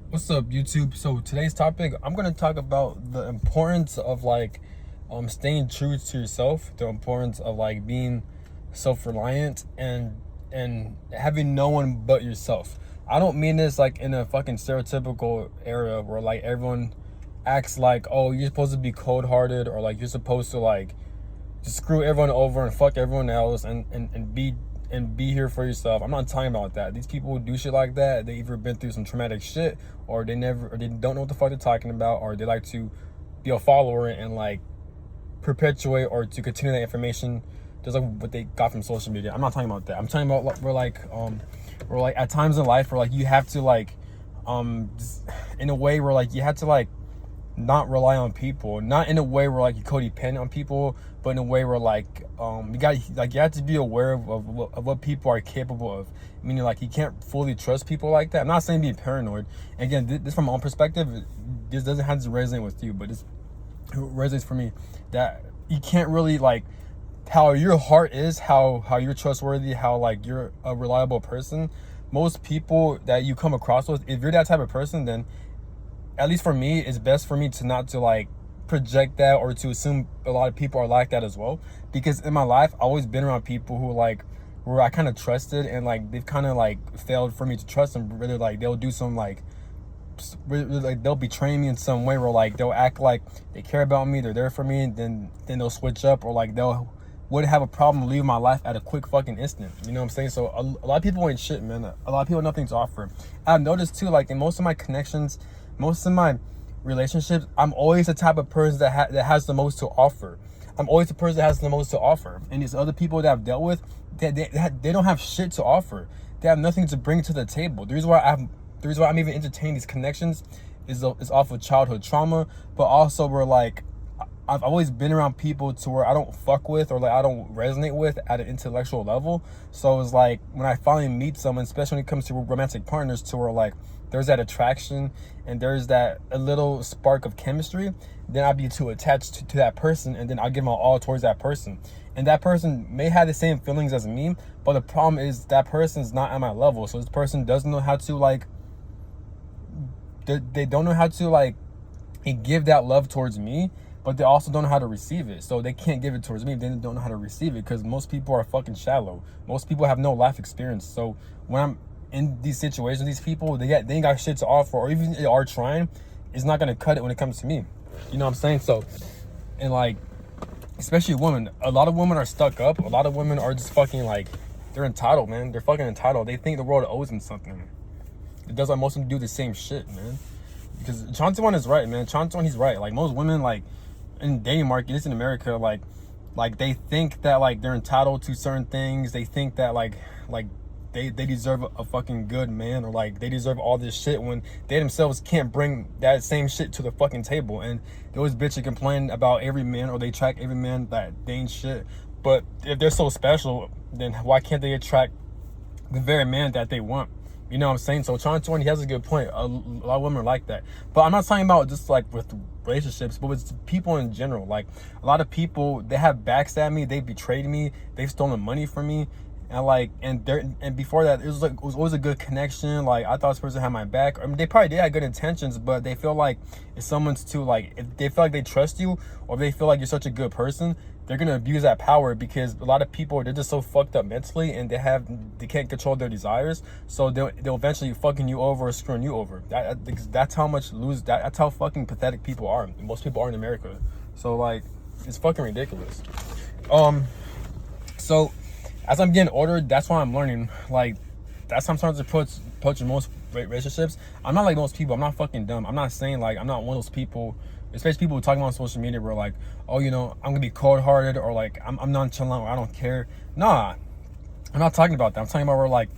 What's up, YouTube? So today's topic, I'm gonna talk about the importance of staying true to yourself, the importance of like being self-reliant and having no one but yourself. I don't mean this like in a fucking stereotypical area where like everyone acts like, oh, you're supposed to be cold-hearted, or like you're supposed to like just screw everyone over and fuck everyone else and be here for yourself. I'm not talking about that. These people who do shit like that, they either been through some traumatic shit, or they don't know what the fuck they're talking about, or they like to be a follower and like perpetuate or to continue that information just like what they got from social media. I'm not talking about that. I'm talking about where like at times in life where like you have to in a way where like you have to like not rely on people, not in a way where like you codependent on people, but in a way where you have to be aware of what people are capable of. Meaning like you can't fully trust people like that. I'm not saying be paranoid. Again, this from my own perspective, this doesn't have to resonate with you, but this resonates for me, that you can't really like how your heart is, how you're trustworthy, how like you're a reliable person. Most people that you come across with, if you're that type of person, then at least for me, it's best for me to not to like project that or to assume a lot of people are like that as well. Because in my life, I've always been around people who like where I kind of trusted, and like they've kind of like failed for me to trust them. Really, like they'll do some really, like they'll betray me in some way, where like they'll act like they care about me, they're there for me, and then they'll switch up, or like they'll would have a problem leaving my life at a quick fucking instant. You know what I'm saying? So a lot of people ain't shit, man. A lot of people have nothing to offer. I've noticed too, like in most of my connections, most of my relationships, I'm always the type of person that has the most to offer. I'm always the person that has the most to offer. And these other people that I've dealt with, they don't have shit to offer. They have nothing to bring to the table. The reason why I'm even entertaining these connections is off of childhood trauma, but also we're like I've always been around people to where I don't fuck with, or like I don't resonate with at an intellectual level. So it's like when I finally meet someone, especially when it comes to romantic partners, to where like there's that attraction and there's that a little spark of chemistry, then I'd be too attached to that person, and then I'll give my all towards that person. And that person may have the same feelings as me, but the problem is that person's not at my level. So this person doesn't know how to like they don't know how to like give that love towards me, but they also don't know how to receive it. So they can't give it towards me, then they don't know how to receive it, because most people are fucking shallow. Most people have no life experience. So when I'm in these situations, these people, they ain't got shit to offer, or even if they are trying, it's not gonna cut it when it comes to me. You know what I'm saying? So, and like, especially women, a lot of women are stuck up. A lot of women are just fucking like, they're entitled, man. They're fucking entitled. They think the world owes them something. It does like most of them do the same shit, man. Because Chantuan is right, man. Chantuan, he's right. Like most women, like in dating market, it's in America, like they think that like they're entitled to certain things. They think that like they deserve a fucking good man, or like they deserve all this shit, when they themselves can't bring that same shit to the fucking table. And those bitches complain about every man, or they attract every man that they ain't shit. But if they're so special, then why can't they attract the very man that they want? You know what I'm saying? So Sean Twain, he has a good point. A lot of women are like that. But I'm not talking about just like with relationships, but with people in general. Like a lot of people, they have backstabbed me, they betrayed me, they've stolen money from me. And before that, it was always a good connection. Like I thought this person had my back. I mean, they probably did have good intentions, but they feel like if someone's too like, if they feel like they trust you, or if they feel like you're such a good person, they're gonna abuse that power, because a lot of people, they're just so fucked up mentally, and they can't control their desires. So they'll eventually fucking you over or screwing you over. That's how fucking pathetic people are. Most people are in America. So like, it's fucking ridiculous. So as I'm getting older, that's why I'm learning. Like, that's sometimes approach in most relationships. I'm not like most people. I'm not fucking dumb. I'm not saying like I'm not one of those people, especially people who talking on social media, where like, oh, you know, I'm gonna be cold-hearted, or like I'm nonchalant, or I don't care. Nah, I'm not talking about that. I'm talking about where like,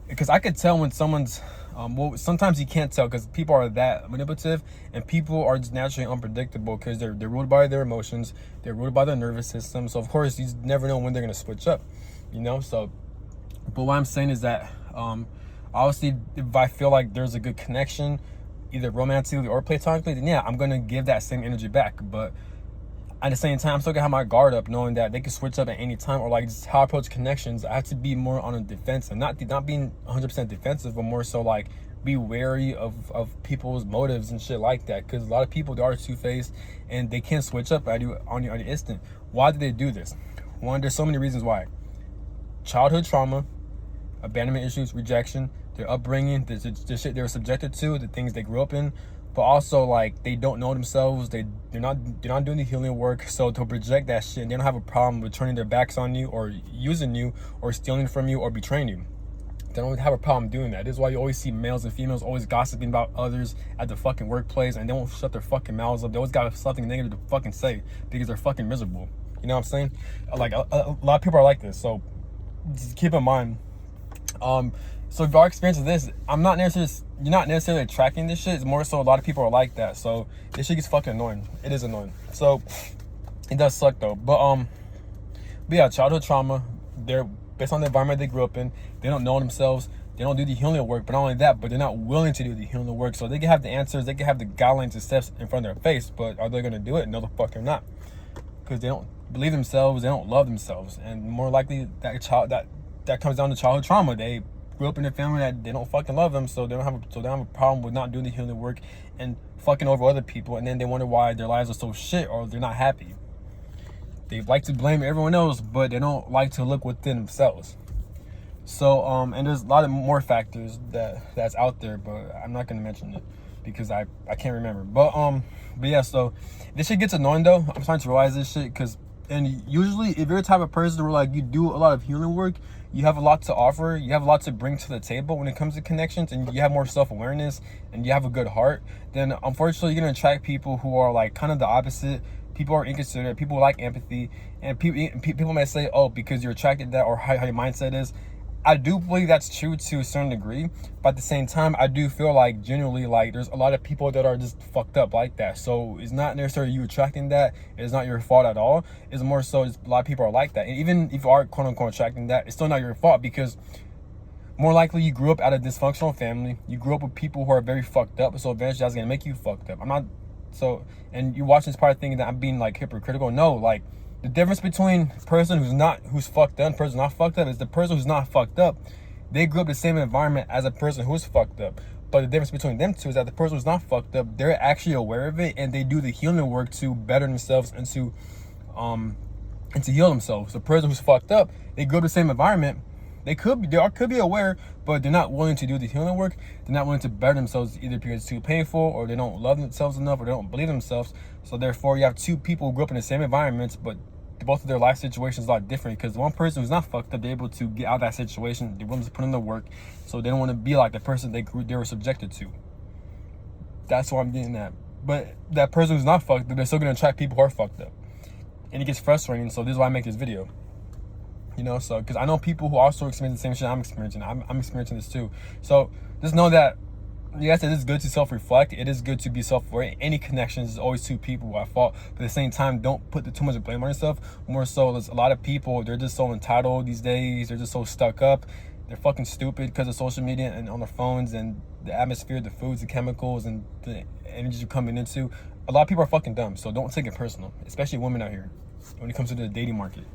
because I could tell when someone's well, sometimes you can't tell, because people are that manipulative, and people are just naturally unpredictable, because they're ruled by their emotions, they're ruled by their nervous system. So of course you never know when they're gonna switch up, you know. So, but what I'm saying is that obviously if I feel like there's a good connection, either romantically or platonically, then yeah, I'm gonna give that same energy back. But at the same time, I'm still gonna have my guard up, knowing that they can switch up at any time. Or like just how I approach connections, I have to be more on a defense, and not being 100% defensive, but more so like be wary of people's motives and shit like that, because a lot of people, they are two-faced and they can switch up at you on the instant. Why do they do this? One, there's so many reasons why. Childhood trauma, abandonment issues, rejection, their upbringing, the shit they were subjected to, the things they grew up in, but also like they don't know themselves. They're not doing the healing work, so to project that shit, they don't have a problem with turning their backs on you or using you or stealing from you or betraying you. They don't have a problem doing that. This is why you always see males and females always gossiping about others at the fucking workplace, and they won't shut their fucking mouths up. They always got something negative to fucking say because they're fucking miserable. You know what I'm saying? Like a lot of people are like this, so just keep in mind. So if our experience of this, you're not necessarily tracking this shit. It's more so a lot of people are like that. So this shit gets fucking annoying. It is annoying. So it does suck though. But yeah, childhood trauma. They're based on the environment they grew up in. They don't know themselves. They don't do the healing work. But not only that, but they're not willing to do the healing work. So they can have the answers. They can have the guidelines and steps in front of their face. But are they gonna do it? No, the fuck they're not. Because they don't believe themselves. They don't love themselves. And more likely that comes down to childhood trauma. They grew up in a family that they don't fucking love them, so they don't have a problem with not doing the healing work and fucking over other people, and then they wonder why their lives are so shit or they're not happy. They like to blame everyone else, but they don't like to look within themselves. So and there's a lot of more factors that's out there, but I'm not gonna mention it because I can't remember. But yeah, so this shit gets annoying though. I'm starting to realize this shit and usually if you're the type of person where like you do a lot of healing work, you have a lot to offer, you have a lot to bring to the table when it comes to connections, and you have more self-awareness and you have a good heart, then unfortunately you're gonna attract people who are like kind of the opposite. People are inconsiderate, people like empathy, and people may say, oh, because you're attracted to that, or how your mindset is. I do believe that's true to a certain degree, but at the same time, I do feel like genuinely like there's a lot of people that are just fucked up like that. So it's not necessarily you attracting that. It's not your fault at all. It's more so just a lot of people are like that. And even if you are quote unquote attracting that, it's still not your fault, because more likely you grew up out of a dysfunctional family. You grew up with people who are very fucked up. So eventually that's gonna make you fucked up. And you watching this part thinking that I'm being like hypocritical. No, like, the difference between a person who's fucked up and a person who's not fucked up is the person who's not fucked up, they grew up in the same environment as a person who's fucked up. But the difference between them two is that the person who's not fucked up, they're actually aware of it and they do the healing work to better themselves and to heal themselves. The person who's fucked up, they grew up in the same environment. They could be aware, but they're not willing to do the healing work. They're not willing to better themselves, either because it's too painful, or they don't love themselves enough, or they don't believe themselves. So therefore, you have two people who grew up in the same environments, but both of their life situations are a lot different. Because one person who's not fucked up, they're able to get out of that situation. They're willing to put in the work, so they don't want to be like the person they were subjected to. That's what I'm getting at. But that person who's not fucked up, they're still gonna attract people who are fucked up, and it gets frustrating. So this is why I make this video. You know, so because I know people who also experience the same shit I'm experiencing. I'm experiencing this too. So just know that, yes, it is good to self-reflect. It is good to be self-aware. Any connections is always two people who are at fault. But at the same time, don't put too much blame on yourself. More so, there's a lot of people, they're just so entitled these days. They're just so stuck up. They're fucking stupid because of social media and on their phones and the atmosphere, the foods, the chemicals, and the energy you're coming into. A lot of people are fucking dumb. So don't take it personal, especially women out here when it comes to the dating market.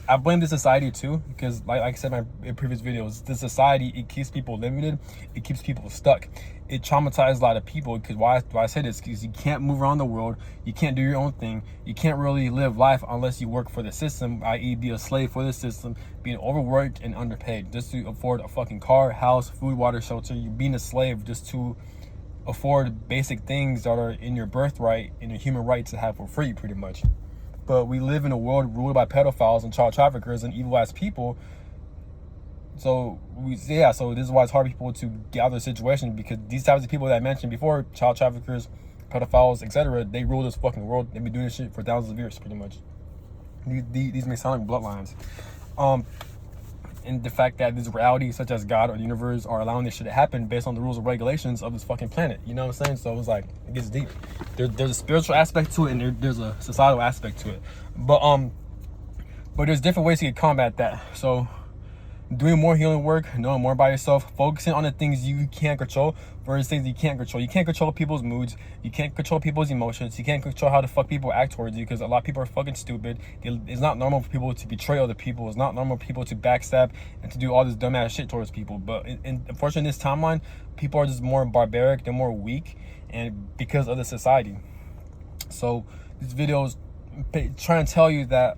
I blame the society too, because like I said in previous videos, the society, it keeps people limited, it keeps people stuck. It traumatized a lot of people, because why I say this, because you can't move around the world, you can't do your own thing, you can't really live life unless you work for the system, i.e. be a slave for the system, being overworked and underpaid just to afford a fucking car, house, food, water, shelter. You're being a slave just to afford basic things that are in your birthright and your human right to have for free, pretty much. But we live in a world ruled by pedophiles and child traffickers and evil ass people. So this is why it's hard for people to get out of the situation, because these types of people that I mentioned before, child traffickers, pedophiles, etc., they rule this fucking world. They've been doing this shit for thousands of years, pretty much. These may sound like bloodlines. And the fact that this reality, such as God or the universe, are allowing this shit to happen based on the rules and regulations of this fucking planet. You know what I'm saying? So it's like, it gets deep. There's a spiritual aspect to it, and there's a societal aspect to it. But there's different ways to combat that. So doing more healing work, knowing more about yourself, focusing on the things you can't control versus things you can't control. You can't control people's moods. You can't control people's emotions. You can't control how the fuck people act towards you, because a lot of people are fucking stupid. It's not normal for people to betray other people. It's not normal for people to backstab and to do all this dumbass shit towards people. But unfortunately, in this timeline, people are just more barbaric. They're more weak, and because of the society. So this video is trying to tell you that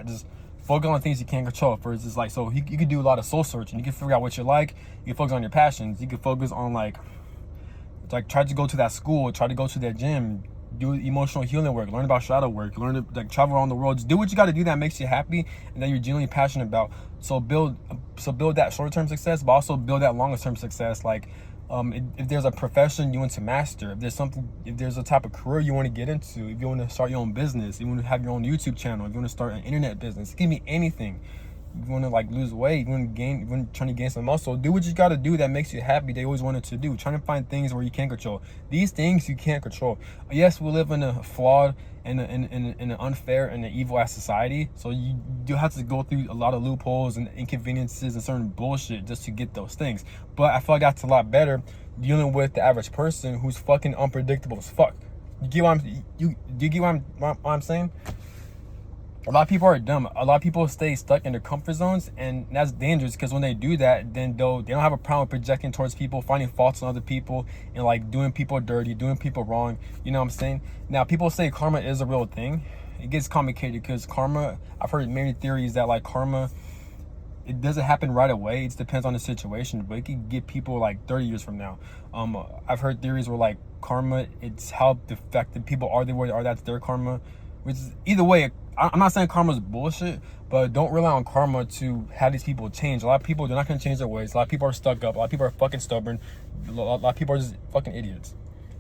just focus on things you can't control. First, it's like, so you can do a lot of soul searching. You can figure out what you like. You can focus on your passions. You can focus on like try to go to that school, try to go to that gym, do emotional healing work, learn about shadow work, learn to like travel around the world. Just do what you got to do that makes you happy and that you're genuinely passionate about. So build that short-term success, but also build that longer-term success. Like, if there's a profession you want to master, if there's a type of career you want to get into, if you want to start your own business, if you want to have your own YouTube channel, if you want to start an internet business, it can be anything. If you want to like lose weight, you want to trying to gain some muscle, do what you got to do that makes you happy. They always wanted to do. Trying to find things where you can't control. These things you can't control. Yes, we live in a flawed and an unfair and an evil ass society. So you do have to go through a lot of loopholes and inconveniences and certain bullshit just to get those things. But I feel like that's a lot better dealing with the average person who's fucking unpredictable as fuck. You get what I'm saying? A lot of people are dumb. A lot of people stay stuck in their comfort zones, and that's dangerous, because when they do that, then they don't have a problem projecting towards people, finding faults in other people, and like doing people dirty, doing people wrong. You know what I'm saying? Now, people say karma is a real thing. It gets complicated because karma, I've heard many theories that like karma, it doesn't happen right away. It depends on the situation, but it can get people like 30 years from now. I've heard theories where like karma, it's how affected people are, they where they are, that's their karma. Which is, either way, I'm not saying karma is bullshit, but don't rely on karma to have these people change. A lot of people, they're not going to change their ways. A lot of people are stuck up. A lot of people are fucking stubborn. A lot of people are just fucking idiots.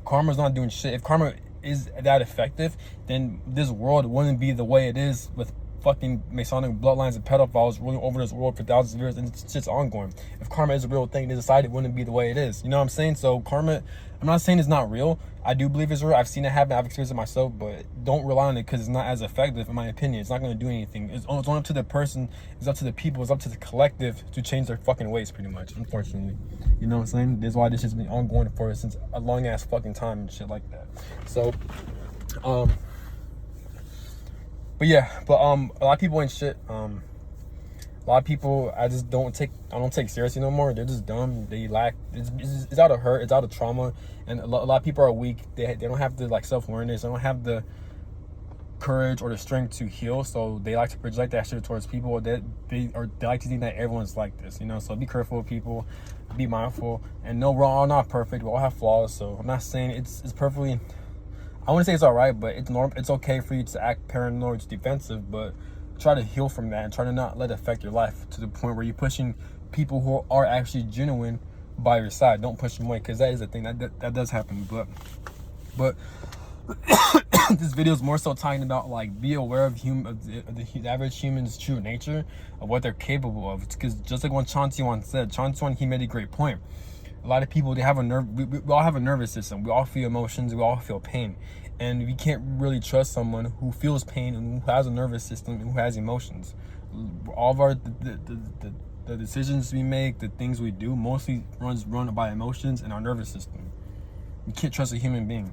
Karma's not doing shit. If karma is that effective, then this world wouldn't be the way it is, with fucking Masonic bloodlines and pedophiles ruling over this world for thousands of years, and it's just ongoing. If karma is a real thing, they decided it wouldn't be the way it is. You know what I'm saying? So karma, I'm not saying it's not real. I do believe it's real. I've seen it happen. I've experienced it myself, but don't rely on it, because it's not as effective, in my opinion. It's not going to do anything. It's only up to the person. It's up to the people. It's up to the collective to change their fucking ways, pretty much, unfortunately. You know what I'm saying? That's why this has been ongoing for since a long ass fucking time and shit like that. So, but yeah, a lot of people ain't shit. A lot of people I don't take seriously no more. They're just dumb. They lack. It's out of hurt. It's out of trauma, and a lot of people are weak. They don't have the like self-awareness. They don't have the courage or the strength to heal. So they like to project that shit towards people. They like to think that everyone's like this. You know. So be careful with people. Be mindful. And no, we're all not perfect. We all have flaws. So I'm not saying it's perfectly. I wouldn't say it's all right, but it's okay for you to act paranoid, defensive, but try to heal from that and try to not let it affect your life to the point where you're pushing people who are actually genuine by your side. Don't push them away, because that is a thing that does happen. But this video is more so talking about like be aware of the average human's true nature, of what they're capable of. Because just like when Chauncey once said, he made a great point. A lot of people, they have we all have a nervous system. We all feel emotions. We all feel pain. And we can't really trust someone who feels pain and who has a nervous system and who has emotions. All of our the decisions we make, the things we do, mostly run by emotions and our nervous system. You can't trust a human being.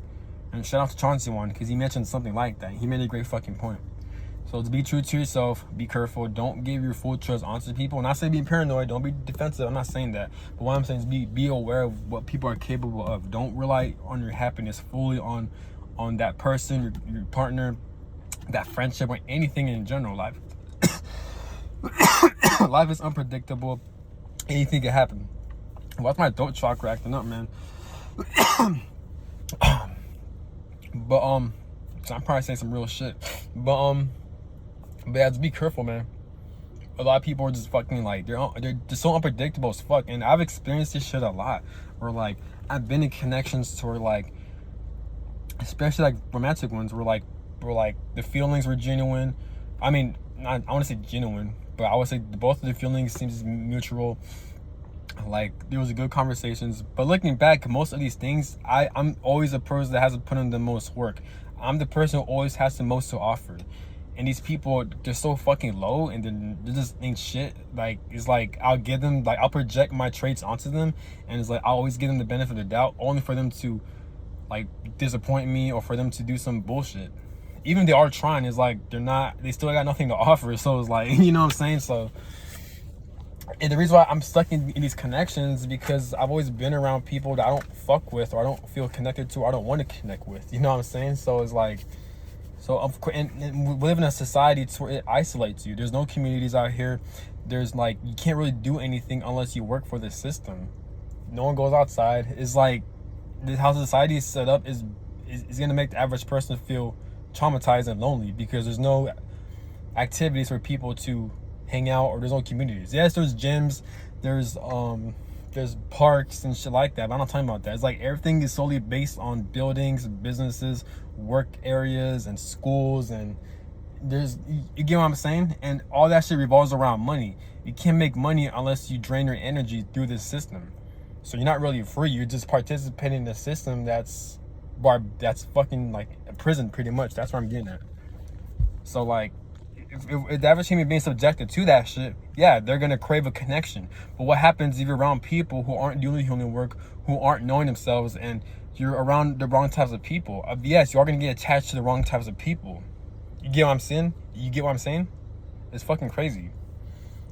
And shout out to Chauncey because he mentioned something like that. He made a great fucking point. So to be true to yourself, be careful. Don't give your full trust onto people. Not saying be paranoid. Don't be defensive. I'm not saying that. But what I'm saying is be aware of what people are capable of. Don't rely on your happiness fully on that person, your partner, that friendship, or anything in general. Life is unpredictable. Anything can happen. Why's my throat chakra acting up, man? But so I'm probably saying some real shit. But yeah, just be careful, man. A lot of people are just fucking like they're just so unpredictable as fuck. And I've experienced this shit a lot. Where like I've been in connections to where like, especially like romantic ones, where the feelings were genuine. I mean, I want to say genuine, but I would say both of the feelings seems mutual. Like there was a good conversations, but looking back, most of these things, I'm always a person that hasn't put in the most work. I'm the person who always has the most to offer, And these people, they're so fucking low, and then they just ain't shit. Like, it's like I'll give them, like, I'll project my traits onto them, and it's like I'll always give them the benefit of the doubt, only for them to like disappoint me or for them to do some bullshit. Even if they are trying, it's like they still got nothing to offer. So it's like, you know what I'm saying? So, and the reason why I'm stuck in these connections is because I've always been around people that I don't fuck with, or I don't feel connected to, or I don't want to connect with. You know what I'm saying? So it's like, so of course, and we live in a society where it isolates you. There's no communities out here. There's like, you can't really do anything unless you work for the system. No one goes outside. It's like, how society is set up is gonna make the average person feel traumatized and lonely, because there's no activities for people to hang out, or there's no communities. Yes, there's gyms, there's parks and shit like that, but I'm not talking about that. It's like everything is solely based on buildings, businesses, work areas, and schools, and you get what I'm saying? And all that shit revolves around money. You can't make money unless you drain your energy through this system. So you're not really free. You're just participating in a system that's fucking like a prison, pretty much. That's what I'm getting at. So like, if the average human being subjected to that shit, yeah, they're gonna crave a connection. But what happens if you're around people who aren't doing healing work, who aren't knowing themselves, and you're around the wrong types of people? Yes, you are gonna get attached to the wrong types of people. You get what I'm saying? You get what I'm saying? It's fucking crazy.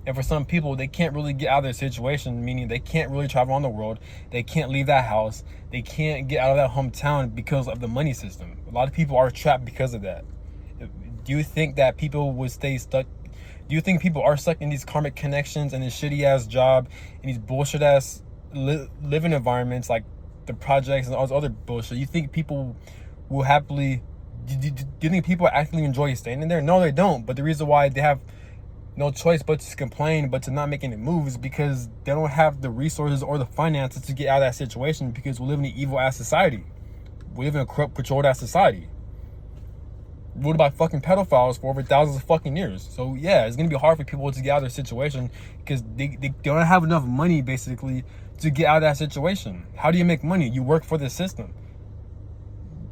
And for some people, they can't really get out of their situation, meaning they can't really travel around the world. They can't leave that house. They can't get out of that hometown because of the money system. A lot of people are trapped because of that. Do you think that people would stay stuck? Do you think people are stuck in these karmic connections and this shitty ass job and these bullshit ass living environments, like the projects and all this other bullshit? You think people will happily? Do you think people actually enjoy staying in there? No, they don't. But the reason why they have no choice but to complain, but to not make any moves, because they don't have the resources or the finances to get out of that situation, because we live in an evil ass society. We live in a corrupt, controlled ass society ruled by fucking pedophiles for over thousands of fucking years. So yeah, it's gonna be hard for people to get out of their situation, because they don't have enough money basically to get out of that situation. How do you make money? You work for the system.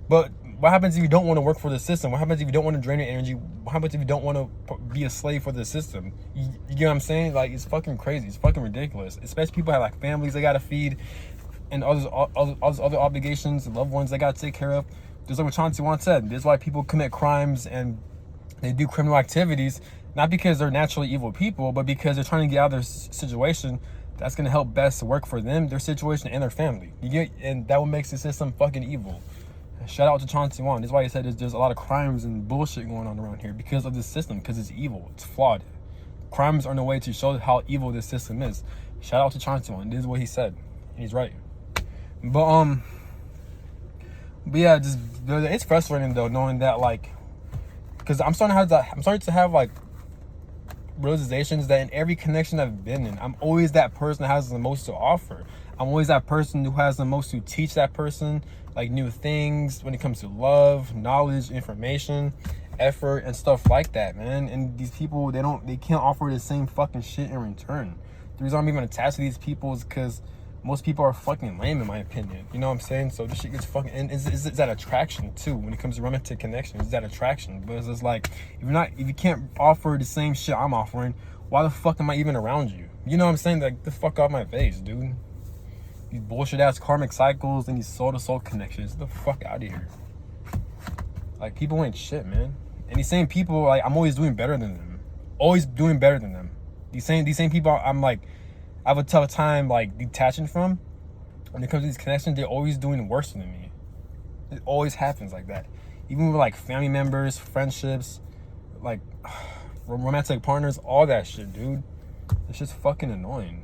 But what happens if you don't want to work for the system? What happens if you don't want to drain your energy? What happens if you don't want to be a slave for the system? You get what I'm saying? Like, it's fucking crazy. It's fucking ridiculous. Especially people have like families they gotta feed, and all those other obligations, loved ones they gotta take care of. Just like what Chauncey once said, this is why people commit crimes and they do criminal activities, not because they're naturally evil people, but because they're trying to get out of their situation that's gonna help best work for them, their situation, and their family. You get, and that what makes the system fucking evil. Shout out to Chauncey Wan. That's why he said there's a lot of crimes and bullshit going on around here, because of this system, because it's evil, it's flawed. Crimes are no way to show how evil this system is. Shout out to Chauncey Wan. This is what he said, and he's right. But yeah, just it's frustrating though, knowing that, like, because I'm starting to have like realizations that in every connection I've been in, I'm always that person that has the most to offer. I'm always that person who has the most to teach that person, like, new things when it comes to love, knowledge, information, effort, and stuff like that, man. And these people, they can't offer the same fucking shit in return. The reason I'm even attached to these people is because most people are fucking lame, in my opinion. You know what I'm saying? So this shit gets fucking, and it's that attraction too when it comes to romantic connections. It's that attraction. But it's just like, if you can't offer the same shit I'm offering, why the fuck am I even around you? You know what I'm saying? Like, the fuck off my face, dude. These bullshit ass karmic cycles and these soul to soul connections. Get the fuck out of here. Like, people ain't shit, man. And these same people, like, I'm always doing better than them. Always doing better than them. These same people, I'm like, I have a tough time like detaching from. When it comes to these connections, they're always doing worse than me. It always happens like that. Even with like family members, friendships, like romantic partners, all that shit, dude. It's just fucking annoying.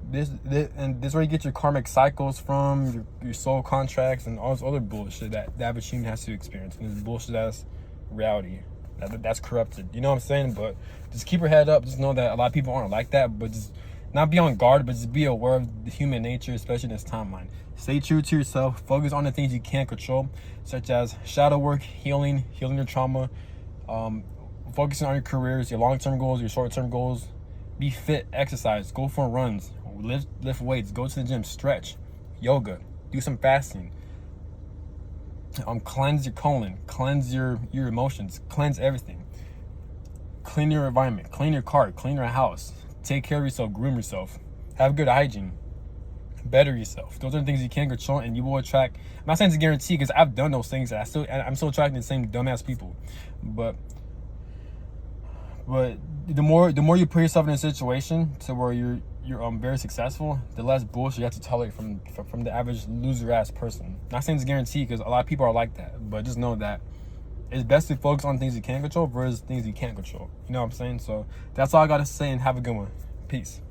This is where you get your karmic cycles from, your soul contracts, and all this other bullshit that the average human has to experience. And this bullshit ass reality that's corrupted. You know what I'm saying? But just keep your head up. Just know that a lot of people aren't like that. But just not be on guard, but just be aware of the human nature, especially in this timeline. Stay true to yourself. Focus on the things you can't control, such as shadow work, healing your trauma, focusing on your careers, your long-term goals, your short-term goals. Be fit, exercise, go for runs, lift weights, go to the gym, stretch, yoga, do some fasting. Cleanse your colon, cleanse your emotions, cleanse everything. Clean your environment, clean your car, clean your house. Take care of yourself, groom yourself, have good hygiene, better yourself. Those are the things you can control, and you will attract. I'm not saying it's a guarantee because I've done those things, and I'm still attracting the same dumbass people. But the more you put yourself in a situation to where you're very successful, the less bullshit you have to tolerate from the average loser ass person. Not saying it's a guarantee because a lot of people are like that, but just know that it's best to focus on things you can control versus things you can't control. You know what I'm saying? So that's all I gotta say, and have a good one. Peace.